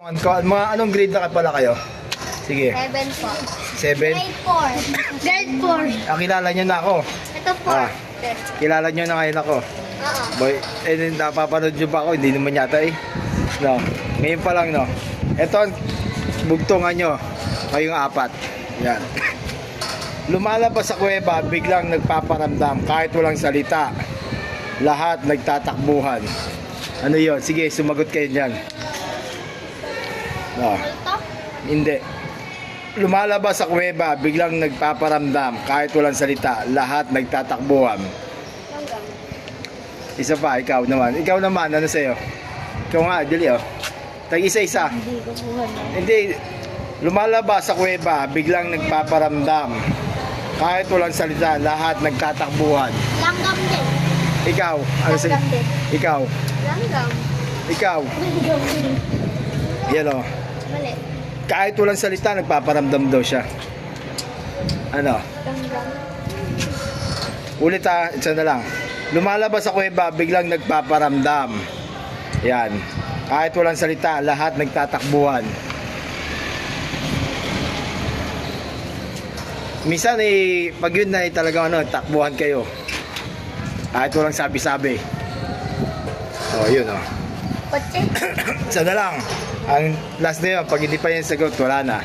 Mga anong grade na pala kayo? Sige. 7 po. 7? Grade 4. Grade 4. Kilala nyo na ako. Ito 4. Kilala nyo na ngayon ako. Oo. Boy, napapanood nyo pa ako, hindi naman yata eh. No, ngayon pa lang no. Ito ang bugtungan nyo. Kayong 4. Yan. Lumalabas sa kuweba, biglang nagpaparamdam kahit walang salita. Lahat nagtatakbuhan. Ano yon? Sige, sumagot kayo dyan. No. Ito? Hindi. Lumalabas sa kuweba, biglang nagpaparamdam kahit walang salita. Lahat nagtatakbuhan. Langgam. Isa pa, ikaw naman. Ikaw naman, ano sa'yo? Ikaw nga, dali oh. Tag-isa-isa. Hindi ko buhan. Hindi. Lumalabas sa kuweba, biglang nagpaparamdam. Kahit walang salita, lahat nagtatakbuhan. Langgam din. Ikaw, ano sa'yo? Langgam din. Ikaw, Langgam. ikaw. Langgam din. Yan oh. Mali. Kahit walang salita, nagpaparamdam daw siya. Ano? Langgam. Ulit ha, isa na lang. Lumalabas sa kuweba, biglang nagpaparamdam. Yan. Kahit walang salita, lahat nagtatakbuhan. Minsan eh, pag yun na eh, talagang ano, takbuhan kayo. Kahit walang sabi-sabi. Oh, yun oh. Kotse. Isa na lang. Ang last na yun, pag hindi pa yan sagot, wala na.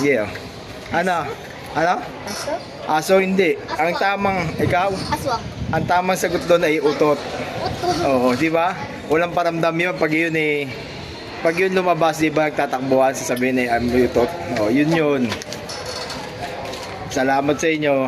Yeah. Ano? Ano? Aso? Aso hindi. Ang tamang, ikaw, Aswang. ang tamang sagot doon ay utot. Uto. Oo, di ba? Walang paramdam yun pag yun eh. Pag yun lumabas, di ba, nagtatakbuhan, sasabihin eh, I'm utot. Oh, yun yun. Salamat sa inyo.